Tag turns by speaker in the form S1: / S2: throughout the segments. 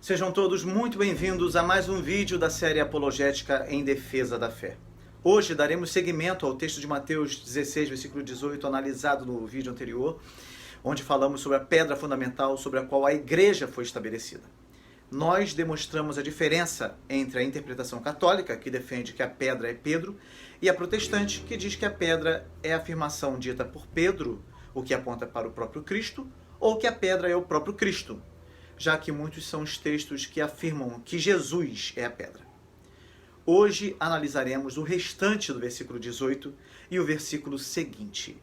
S1: Sejam todos muito bem-vindos a mais um vídeo da série Apologética em Defesa da Fé. Hoje daremos seguimento ao texto de Mateus 16, versículo 18, analisado no vídeo anterior, onde falamos sobre a pedra fundamental sobre a qual a igreja foi estabelecida. Nós demonstramos a diferença entre a interpretação católica, que defende que a pedra é Pedro, e a protestante, que diz que a pedra é a afirmação dita por Pedro, o que aponta para o próprio Cristo, ou que a pedra é o próprio Cristo, já que muitos são os textos que afirmam que Jesus é a pedra. Hoje analisaremos o restante do versículo 18 e o versículo seguinte.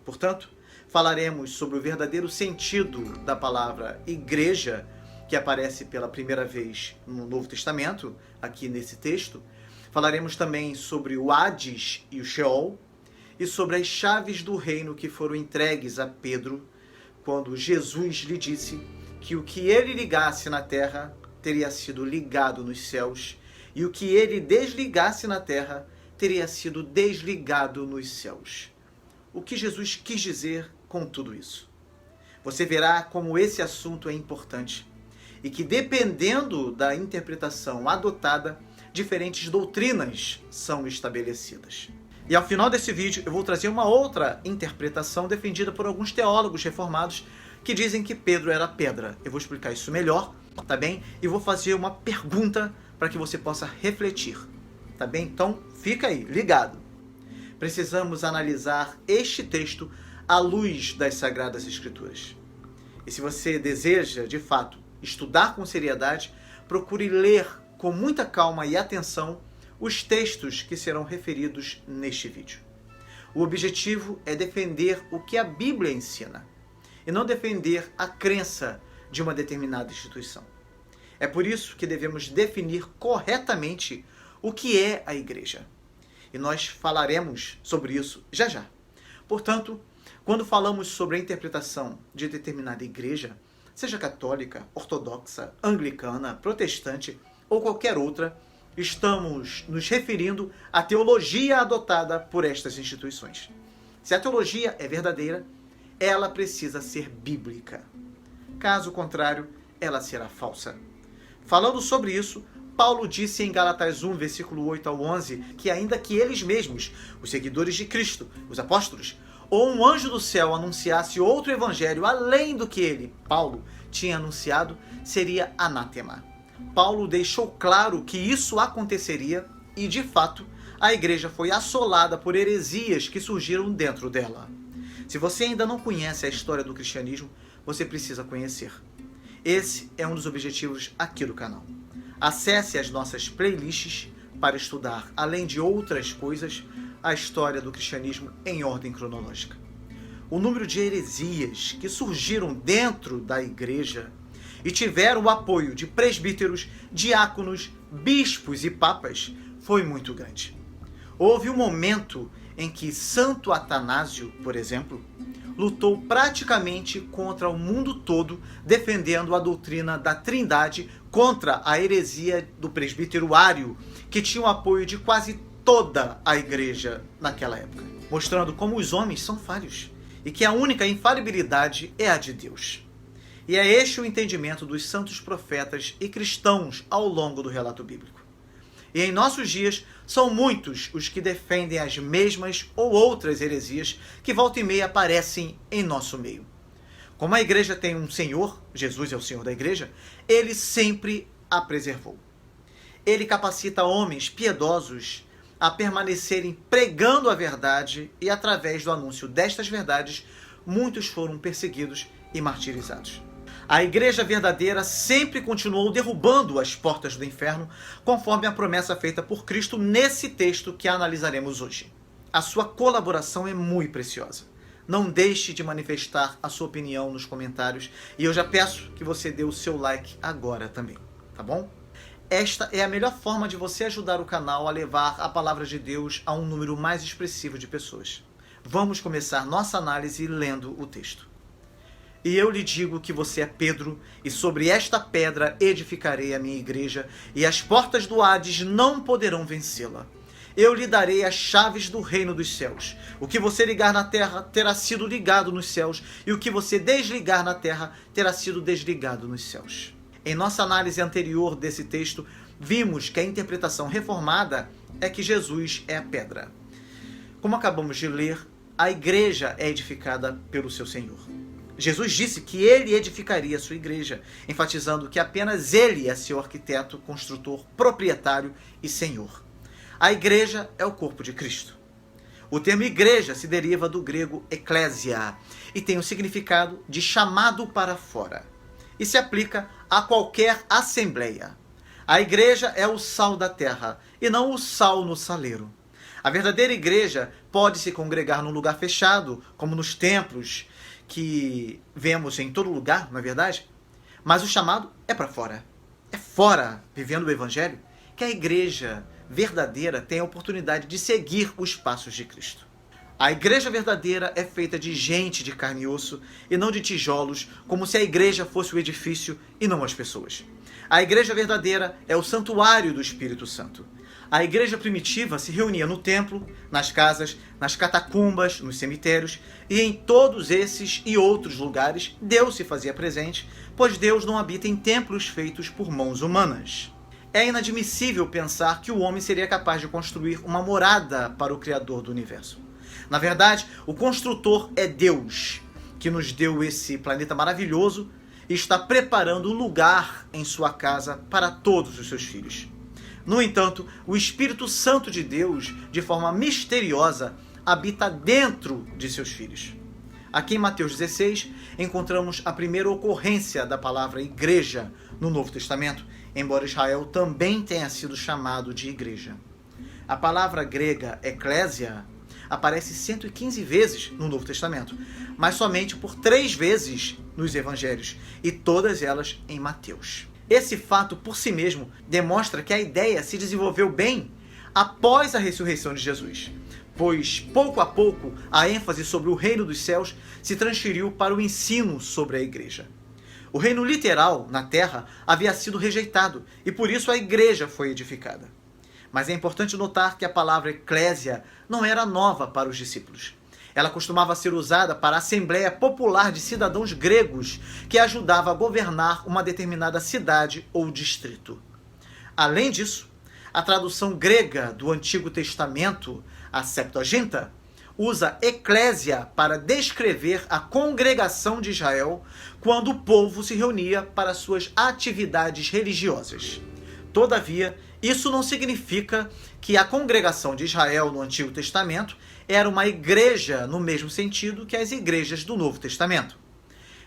S1: Portanto, falaremos sobre o verdadeiro sentido da palavra igreja, que aparece pela primeira vez no Novo Testamento, aqui nesse texto. Falaremos também sobre o Hades e o Sheol, e sobre as chaves do reino que foram entregues a Pedro, quando Jesus lhe disse que o que ele ligasse na terra teria sido ligado nos céus, e o que ele desligasse na terra teria sido desligado nos céus. O que Jesus quis dizer com tudo isso? Você verá como esse assunto é importante, e que dependendo da interpretação adotada, diferentes doutrinas são estabelecidas. E ao final desse vídeo eu vou trazer uma outra interpretação defendida por alguns teólogos reformados que dizem que Pedro era pedra. Eu vou explicar isso melhor, tá bem? E vou fazer uma pergunta para que você possa refletir, tá bem? Então fica aí, ligado. Precisamos analisar este texto à luz das Sagradas Escrituras. E se você deseja, de fato, estudar com seriedade, procure ler com muita calma e atenção os textos que serão referidos neste vídeo. O objetivo é defender o que a Bíblia ensina, e não defender a crença de uma determinada instituição. É por isso que devemos definir corretamente o que é a igreja. E nós falaremos sobre isso já já. Portanto, quando falamos sobre a interpretação de determinada igreja, seja católica, ortodoxa, anglicana, protestante ou qualquer outra, estamos nos referindo à teologia adotada por estas instituições. Se a teologia é verdadeira, ela precisa ser bíblica. Caso contrário, ela será falsa. Falando sobre isso, Paulo disse em Gálatas 1, versículo 8 ao 11, que ainda que eles mesmos, os seguidores de Cristo, os apóstolos, ou um anjo do céu anunciasse outro evangelho além do que ele, Paulo, tinha anunciado, seria anátema. Paulo deixou claro que isso aconteceria e, de fato, a igreja foi assolada por heresias que surgiram dentro dela. Se você ainda não conhece a história do cristianismo, você precisa conhecer. Esse é um dos objetivos aqui do canal. Acesse as nossas playlists para estudar, além de outras coisas, a história do cristianismo em ordem cronológica. O número de heresias que surgiram dentro da igreja e tiveram o apoio de presbíteros, diáconos, bispos e papas foi muito grande. Houve um momento em que Santo Atanásio, por exemplo, lutou praticamente contra o mundo todo, defendendo a doutrina da Trindade contra a heresia do presbítero Ário, que tinha o apoio de quase toda a igreja naquela época, mostrando como os homens são falhos e que a única infalibilidade é a de Deus. E é este o entendimento dos santos profetas e cristãos ao longo do relato bíblico. E em nossos dias, são muitos os que defendem as mesmas ou outras heresias que volta e meia aparecem em nosso meio. Como a igreja tem um Senhor, Jesus é o Senhor da igreja, ele sempre a preservou. Ele capacita homens piedosos a permanecerem pregando a verdade e, através do anúncio destas verdades, muitos foram perseguidos e martirizados. A igreja verdadeira sempre continuou derrubando as portas do inferno, conforme a promessa feita por Cristo nesse texto que analisaremos hoje. A sua colaboração é muito preciosa. Não deixe de manifestar a sua opinião nos comentários e eu já peço que você dê o seu like agora também, tá bom? Esta é a melhor forma de você ajudar o canal a levar a palavra de Deus a um número mais expressivo de pessoas. Vamos começar nossa análise lendo o texto. E eu lhe digo que você é Pedro, e sobre esta pedra edificarei a minha igreja, e as portas do Hades não poderão vencê-la. Eu lhe darei as chaves do reino dos céus. O que você ligar na terra terá sido ligado nos céus, e o que você desligar na terra terá sido desligado nos céus. Em nossa análise anterior desse texto, vimos que a interpretação reformada é que Jesus é a pedra. Como acabamos de ler, a igreja é edificada pelo seu Senhor. Jesus disse que ele edificaria a sua igreja, enfatizando que apenas ele é seu arquiteto, construtor, proprietário e senhor. A igreja é o corpo de Cristo. O termo igreja se deriva do grego ekklesia e tem o significado de chamado para fora e se aplica a qualquer assembleia. A igreja é o sal da terra e não o sal no saleiro. A verdadeira igreja pode se congregar num lugar fechado, como nos templos que vemos em todo lugar, não é verdade? Mas o chamado é para fora. É fora, vivendo o evangelho, que a igreja verdadeira tem a oportunidade de seguir os passos de Cristo. A igreja verdadeira é feita de gente de carne e osso e não de tijolos, como se a igreja fosse o edifício e não as pessoas. A igreja verdadeira é o santuário do Espírito Santo. A igreja primitiva se reunia no templo, nas casas, nas catacumbas, nos cemitérios, e em todos esses e outros lugares Deus se fazia presente, pois Deus não habita em templos feitos por mãos humanas. É inadmissível pensar que o homem seria capaz de construir uma morada para o Criador do universo. Na verdade, o construtor é Deus, que nos deu esse planeta maravilhoso e está preparando um lugar em sua casa para todos os seus filhos. No entanto, o Espírito Santo de Deus, de forma misteriosa, habita dentro de seus filhos. Aqui em Mateus 16, encontramos a primeira ocorrência da palavra igreja no Novo Testamento, embora Israel também tenha sido chamado de igreja. A palavra grega ekklesia aparece 115 vezes no Novo Testamento, mas somente por 3 vezes nos Evangelhos, e todas elas em Mateus. Esse fato por si mesmo demonstra que a ideia se desenvolveu bem após a ressurreição de Jesus, pois pouco a pouco a ênfase sobre o reino dos céus se transferiu para o ensino sobre a igreja. O reino literal, na terra, havia sido rejeitado e por isso a igreja foi edificada. Mas é importante notar que a palavra eclésia não era nova para os discípulos. Ela costumava ser usada para a assembleia popular de cidadãos gregos que ajudava a governar uma determinada cidade ou distrito. Além disso, a tradução grega do Antigo Testamento, a Septuaginta, usa eclésia para descrever a congregação de Israel quando o povo se reunia para suas atividades religiosas. Todavia, isso não significa que a congregação de Israel no Antigo Testamento era uma igreja no mesmo sentido que as igrejas do Novo Testamento.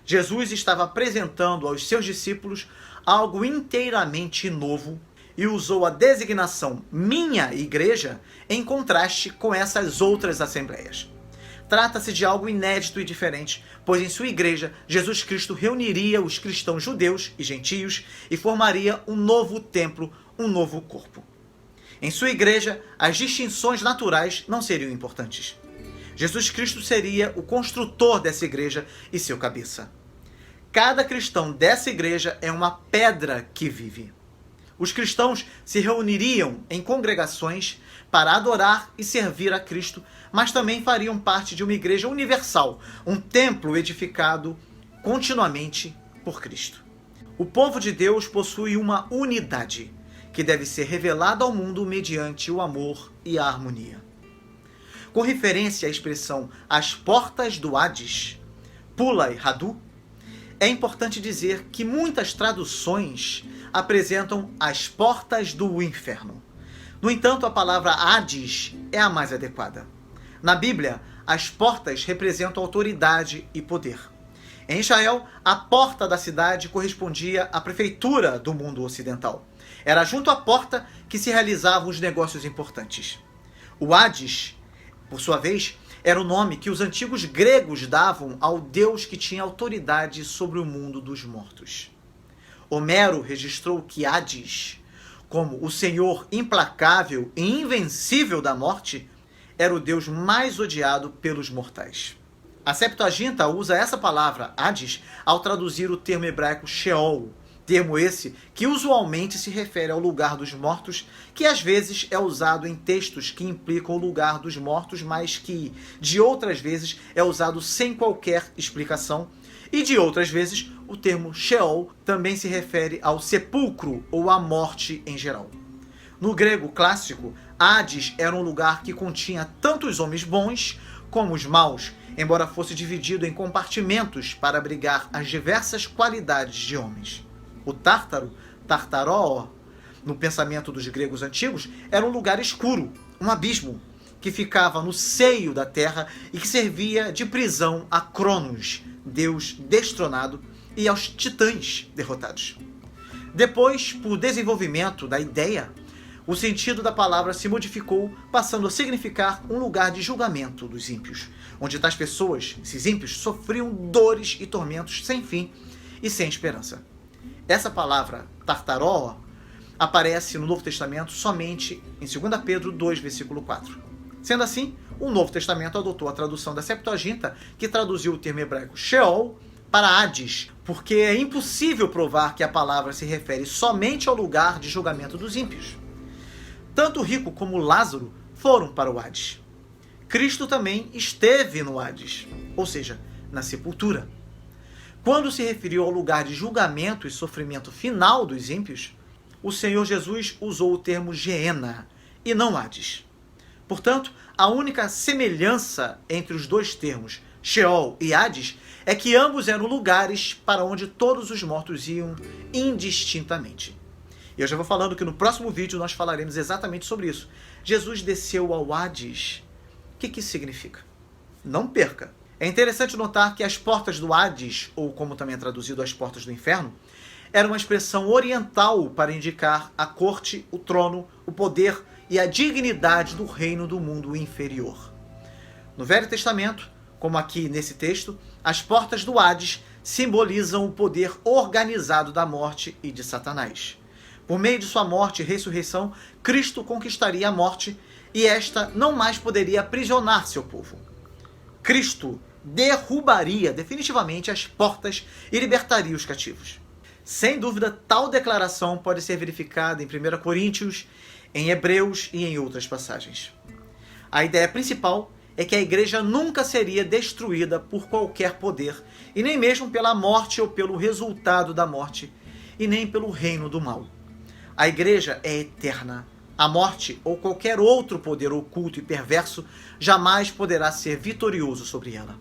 S1: Jesus estava apresentando aos seus discípulos algo inteiramente novo e usou a designação minha igreja em contraste com essas outras assembleias. Trata-se de algo inédito e diferente, pois em sua igreja, Jesus Cristo reuniria os cristãos judeus e gentios e formaria um novo templo, um novo corpo. Em sua igreja, as distinções naturais não seriam importantes. Jesus Cristo seria o construtor dessa igreja e seu cabeça. Cada cristão dessa igreja é uma pedra que vive. Os cristãos se reuniriam em congregações para adorar e servir a Cristo, mas também fariam parte de uma igreja universal, um templo edificado continuamente por Cristo. O povo de Deus possui uma unidade que deve ser revelada ao mundo mediante o amor e a harmonia. Com referência à expressão as portas do Hades, Pula e Hadu, é importante dizer que muitas traduções apresentam as portas do inferno. No entanto, a palavra Hades é a mais adequada. Na Bíblia, as portas representam autoridade e poder. Em Israel, a porta da cidade correspondia à prefeitura do mundo ocidental. Era junto à porta que se realizavam os negócios importantes. O Hades, por sua vez, era o nome que os antigos gregos davam ao deus que tinha autoridade sobre o mundo dos mortos. Homero registrou que Hades, como o senhor implacável e invencível da morte, era o deus mais odiado pelos mortais. A Septuaginta usa essa palavra, Hades, ao traduzir o termo hebraico Sheol, Termo esse que usualmente se refere ao lugar dos mortos, que às vezes é usado em textos que implicam o lugar dos mortos, mas que de outras vezes é usado sem qualquer explicação, e de outras vezes o termo Sheol também se refere ao sepulcro ou à morte em geral. No grego clássico, Hades era um lugar que continha tanto os homens bons como os maus, embora fosse dividido em compartimentos para abrigar as diversas qualidades de homens. O Tártaro, Tartaró, no pensamento dos gregos antigos, era um lugar escuro, um abismo, que ficava no seio da terra e que servia de prisão a Cronos, deus destronado, e aos titãs derrotados. Depois, por desenvolvimento da ideia, o sentido da palavra se modificou, passando a significar um lugar de julgamento dos ímpios, onde tais pessoas, esses ímpios, sofriam dores e tormentos sem fim e sem esperança. Essa palavra, Tartaró, aparece no Novo Testamento somente em 2 Pedro 2, versículo 4. Sendo assim, o Novo Testamento adotou a tradução da Septuaginta, que traduziu o termo hebraico Sheol para Hades, porque é impossível provar que a palavra se refere somente ao lugar de julgamento dos ímpios. Tanto o rico como Lázaro foram para o Hades. Cristo também esteve no Hades, ou seja, na sepultura. Quando se referiu ao lugar de julgamento e sofrimento final dos ímpios, o Senhor Jesus usou o termo Geena e não Hades. Portanto, a única semelhança entre os dois termos, Sheol e Hades, é que ambos eram lugares para onde todos os mortos iam indistintamente. E eu já vou falando que no próximo vídeo nós falaremos exatamente sobre isso. Jesus desceu ao Hades. O que isso significa? Não perca! É interessante notar que as portas do Hades, ou como também é traduzido as portas do inferno, era uma expressão oriental para indicar a corte, o trono, o poder e a dignidade do reino do mundo inferior. No Velho Testamento, como aqui nesse texto, as portas do Hades simbolizam o poder organizado da morte e de Satanás. Por meio de sua morte e ressurreição, Cristo conquistaria a morte e esta não mais poderia aprisionar seu povo. Cristo derrubaria definitivamente as portas e libertaria os cativos. Sem dúvida, tal declaração pode ser verificada em 1 Coríntios, em Hebreus e em outras passagens. A ideia principal é que a igreja nunca seria destruída por qualquer poder, e nem mesmo pela morte ou pelo resultado da morte, e nem pelo reino do mal. A igreja é eterna. A morte ou qualquer outro poder oculto e perverso jamais poderá ser vitorioso sobre ela.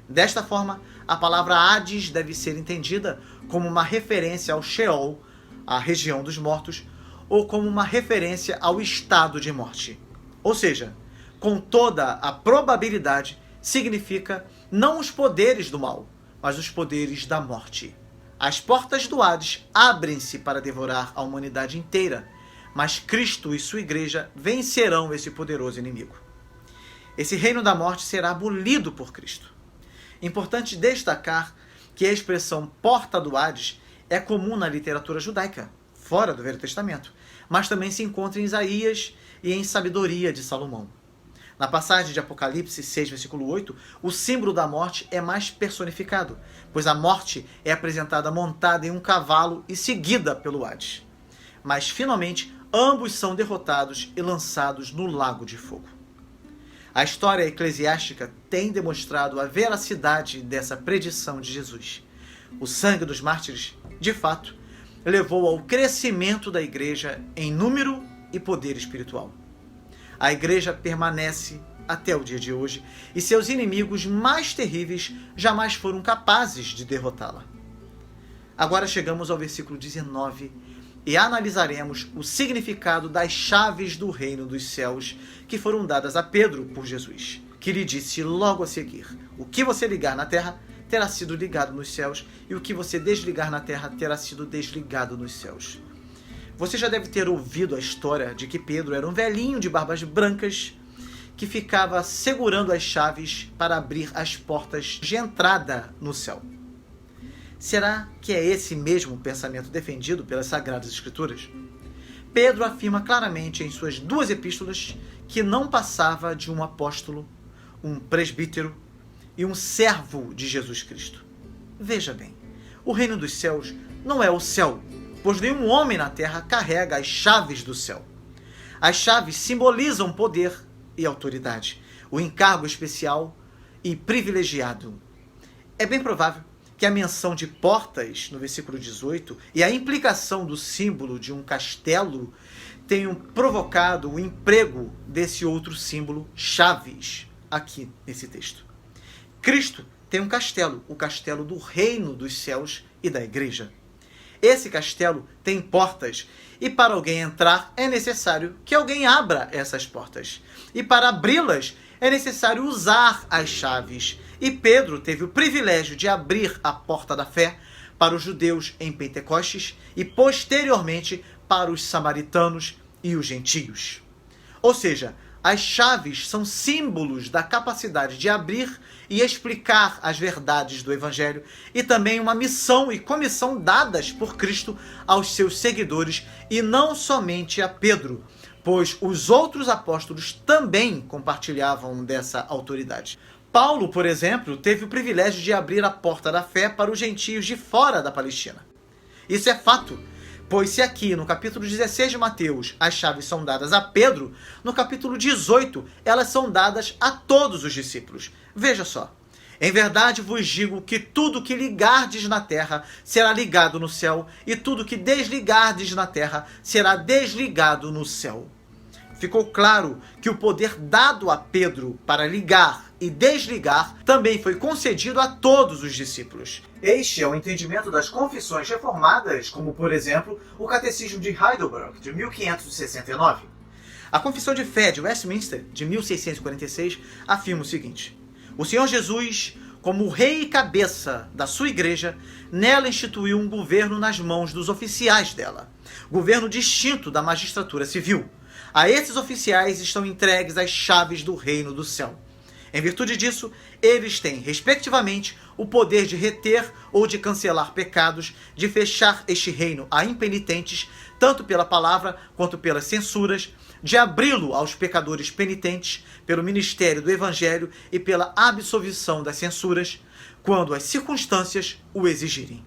S1: Desta forma, a palavra Hades deve ser entendida como uma referência ao Sheol, a região dos mortos, ou como uma referência ao estado de morte. Ou seja, com toda a probabilidade, significa não os poderes do mal, mas os poderes da morte. As portas do Hades abrem-se para devorar a humanidade inteira, mas Cristo e sua igreja vencerão esse poderoso inimigo. Esse reino da morte será abolido por Cristo. Importante destacar que a expressão porta do Hades é comum na literatura judaica, fora do Velho Testamento, mas também se encontra em Isaías e em Sabedoria de Salomão. Na passagem de Apocalipse 6, versículo 8, o símbolo da morte é mais personificado, pois a morte é apresentada montada em um cavalo e seguida pelo Hades. Mas, finalmente, ambos são derrotados e lançados no lago de fogo. A história eclesiástica tem demonstrado a veracidade dessa predição de Jesus. O sangue dos mártires, de fato, levou ao crescimento da igreja em número e poder espiritual. A igreja permanece até o dia de hoje e seus inimigos mais terríveis jamais foram capazes de derrotá-la. Agora chegamos ao versículo 19 e analisaremos o significado das chaves do reino dos céus que foram dadas a Pedro por Jesus, que lhe disse logo a seguir: o que você ligar na terra terá sido ligado nos céus, e o que você desligar na terra terá sido desligado nos céus. Você já deve ter ouvido a história de que Pedro era um velhinho de barbas brancas que ficava segurando as chaves para abrir as portas de entrada no céu. Será que é esse mesmo pensamento defendido pelas Sagradas Escrituras? Pedro afirma claramente em suas duas epístolas que não passava de um apóstolo, um presbítero e um servo de Jesus Cristo. Veja bem, o reino dos céus não é o céu, pois nenhum homem na terra carrega as chaves do céu. As chaves simbolizam poder e autoridade, o encargo especial e privilegiado. É bem provável que a menção de portas no versículo 18 e a implicação do símbolo de um castelo tenham provocado o emprego desse outro símbolo, chaves, aqui nesse texto. Cristo tem um castelo, o castelo do reino dos céus e da igreja. Esse castelo tem portas e para alguém entrar é necessário que alguém abra essas portas. E para abri-las é necessário usar as chaves. E Pedro teve o privilégio de abrir a porta da fé para os judeus em Pentecostes e posteriormente para os samaritanos e os gentios. Ou seja, as chaves são símbolos da capacidade de abrir e explicar as verdades do Evangelho e também uma missão e comissão dadas por Cristo aos seus seguidores e não somente a Pedro, pois os outros apóstolos também compartilhavam dessa autoridade. Paulo, por exemplo, teve o privilégio de abrir a porta da fé para os gentios de fora da Palestina. Isso é fato, pois se aqui no capítulo 16 de Mateus as chaves são dadas a Pedro, no capítulo 18 elas são dadas a todos os discípulos. Veja só. Em verdade vos digo que tudo que ligardes na terra será ligado no céu, e tudo que desligardes na terra será desligado no céu. Ficou claro que o poder dado a Pedro para ligar e desligar também foi concedido a todos os discípulos. Este é o entendimento das confissões reformadas, como por exemplo o Catecismo de Heidelberg, de 1569. A Confissão de Fé de Westminster, de 1646, afirma o seguinte: o Senhor Jesus, como o rei e cabeça da sua igreja, nela instituiu um governo nas mãos dos oficiais dela, governo distinto da magistratura civil. A esses oficiais estão entregues as chaves do reino do céu. Em virtude disso, eles têm, respectivamente, o poder de reter ou de cancelar pecados, de fechar este reino a impenitentes, tanto pela palavra quanto pelas censuras, de abri-lo aos pecadores penitentes, pelo ministério do Evangelho e pela absolvição das censuras, quando as circunstâncias o exigirem.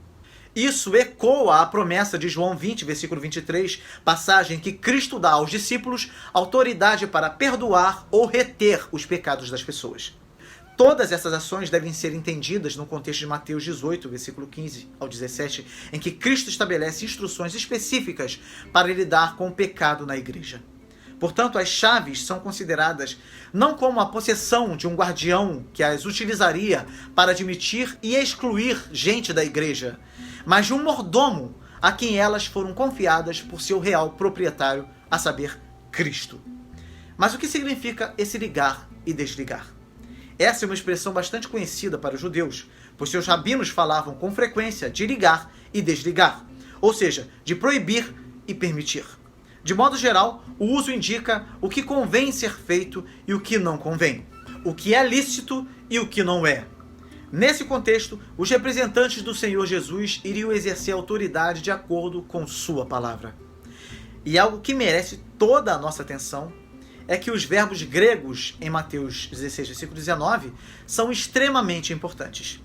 S1: Isso ecoa a promessa de João 20, versículo 23, passagem que Cristo dá aos discípulos autoridade para perdoar ou reter os pecados das pessoas. Todas essas ações devem ser entendidas no contexto de Mateus 18, versículo 15 ao 17, em que Cristo estabelece instruções específicas para lidar com o pecado na igreja. Portanto, as chaves são consideradas não como a possessão de um guardião que as utilizaria para admitir e excluir gente da igreja, mas de um mordomo a quem elas foram confiadas por seu real proprietário, a saber, Cristo. Mas o que significa esse ligar e desligar? Essa é uma expressão bastante conhecida para os judeus, pois seus rabinos falavam com frequência de ligar e desligar, ou seja, de proibir e permitir. De modo geral, o uso indica o que convém ser feito e o que não convém, o que é lícito e o que não é. Nesse contexto, os representantes do Senhor Jesus iriam exercer autoridade de acordo com sua palavra. E algo que merece toda a nossa atenção é que os verbos gregos em Mateus 16, versículo 19, são extremamente importantes.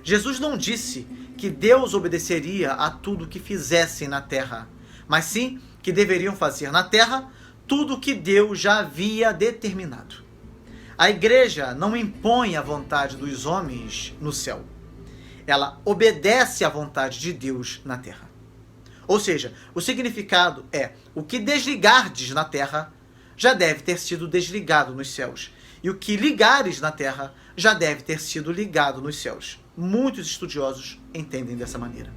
S1: Jesus não disse que Deus obedeceria a tudo que fizessem na terra, mas sim que deveriam fazer na terra tudo o que Deus já havia determinado. A igreja não impõe a vontade dos homens no céu. Ela obedece à vontade de Deus na terra. Ou seja, o significado é: o que desligardes na terra já deve ter sido desligado nos céus, e o que ligares na terra já deve ter sido ligado nos céus. Muitos estudiosos entendem dessa maneira.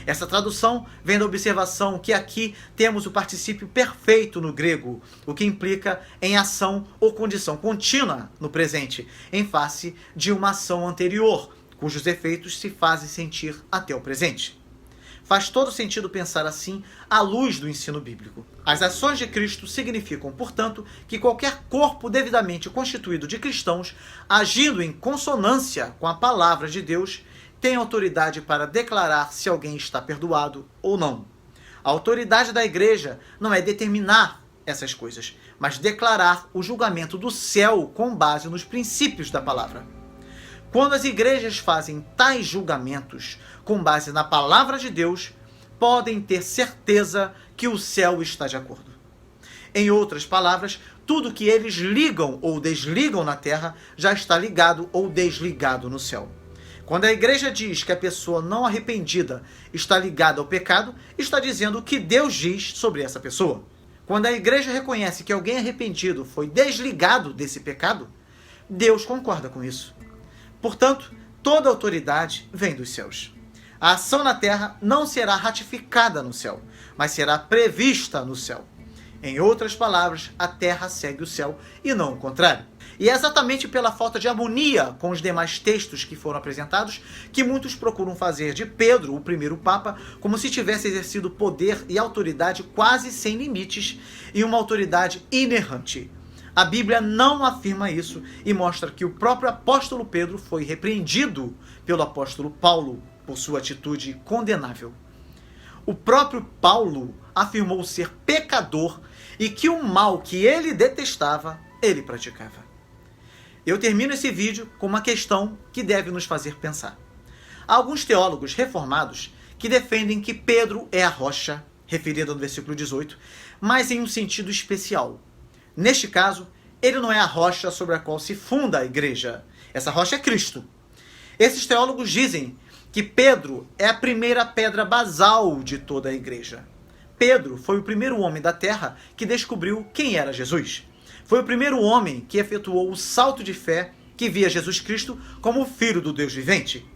S1: Essa tradução vem da observação que aqui temos o particípio perfeito no grego, o que implica em ação ou condição contínua no presente, em face de uma ação anterior, cujos efeitos se fazem sentir até o presente. Faz todo sentido pensar assim à luz do ensino bíblico. As ações de Cristo significam, portanto, que qualquer corpo devidamente constituído de cristãos, agindo em consonância com a palavra de Deus, tem autoridade para declarar se alguém está perdoado ou não. A autoridade da igreja não é determinar essas coisas, mas declarar o julgamento do céu com base nos princípios da palavra. Quando as igrejas fazem tais julgamentos com base na palavra de Deus, podem ter certeza que o céu está de acordo. Em outras palavras, tudo que eles ligam ou desligam na terra já está ligado ou desligado no céu. Quando a igreja diz que a pessoa não arrependida está ligada ao pecado, está dizendo o que Deus diz sobre essa pessoa. Quando a igreja reconhece que alguém arrependido foi desligado desse pecado, Deus concorda com isso. Portanto, toda autoridade vem dos céus. A ação na terra não será ratificada no céu, mas será prevista no céu. Em outras palavras, a terra segue o céu e não o contrário. E é exatamente pela falta de harmonia com os demais textos que foram apresentados que muitos procuram fazer de Pedro, o primeiro Papa, como se tivesse exercido poder e autoridade quase sem limites e uma autoridade inerrante. A Bíblia não afirma isso e mostra que o próprio apóstolo Pedro foi repreendido pelo apóstolo Paulo por sua atitude condenável. O próprio Paulo afirmou ser pecador e que o mal que ele detestava, ele praticava. Eu termino esse vídeo com uma questão que deve nos fazer pensar. Há alguns teólogos reformados que defendem que Pedro é a rocha, referida no versículo 18, mas em um sentido especial. Neste caso, ele não é a rocha sobre a qual se funda a igreja. Essa rocha é Cristo. Esses teólogos dizem que Pedro é a primeira pedra basal de toda a igreja. Pedro foi o primeiro homem da terra que descobriu quem era Jesus. Foi o primeiro homem que efetuou o salto de fé que via Jesus Cristo como o Filho do Deus vivente.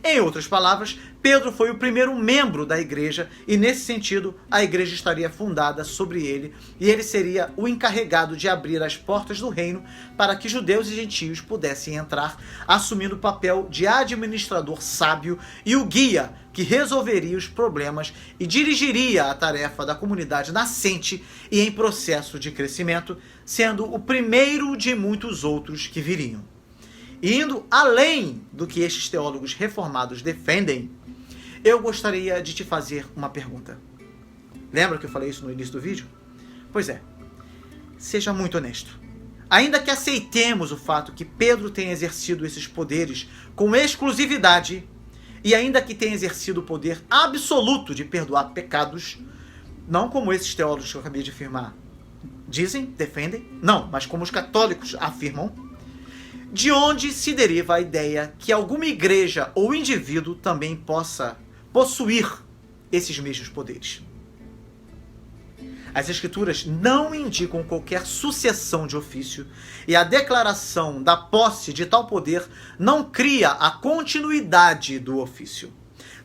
S1: Em outras palavras, Pedro foi o primeiro membro da igreja e, nesse sentido, a igreja estaria fundada sobre ele e ele seria o encarregado de abrir as portas do reino para que judeus e gentios pudessem entrar, assumindo o papel de administrador sábio e o guia que resolveria os problemas e dirigiria a tarefa da comunidade nascente e em processo de crescimento, sendo o primeiro de muitos outros que viriam. Indo além do que estes teólogos reformados defendem, eu gostaria de te fazer uma pergunta. Lembra que eu falei isso no início do vídeo? Pois é, seja muito honesto. Ainda que aceitemos o fato que Pedro tenha exercido esses poderes com exclusividade, e ainda que tenha exercido o poder absoluto de perdoar pecados, não como esses teólogos que eu acabei de afirmar dizem, defendem, não, mas como os católicos afirmam, de onde se deriva a ideia que alguma igreja ou indivíduo também possa possuir esses mesmos poderes? As Escrituras não indicam qualquer sucessão de ofício e a declaração da posse de tal poder não cria a continuidade do ofício.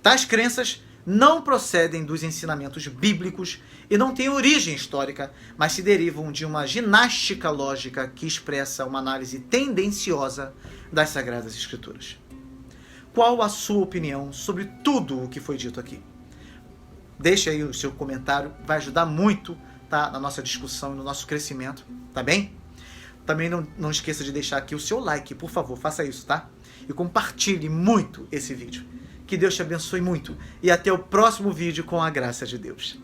S1: Tais crenças não procedem dos ensinamentos bíblicos e não têm origem histórica, mas se derivam de uma ginástica lógica que expressa uma análise tendenciosa das Sagradas Escrituras. Qual a sua opinião sobre tudo o que foi dito aqui? Deixe aí o seu comentário, vai ajudar muito, tá, na nossa discussão e no nosso crescimento, tá bem? Também não esqueça de deixar aqui o seu like, por favor, faça isso, tá? E compartilhe muito esse vídeo. Que Deus te abençoe muito e até o próximo vídeo com a graça de Deus.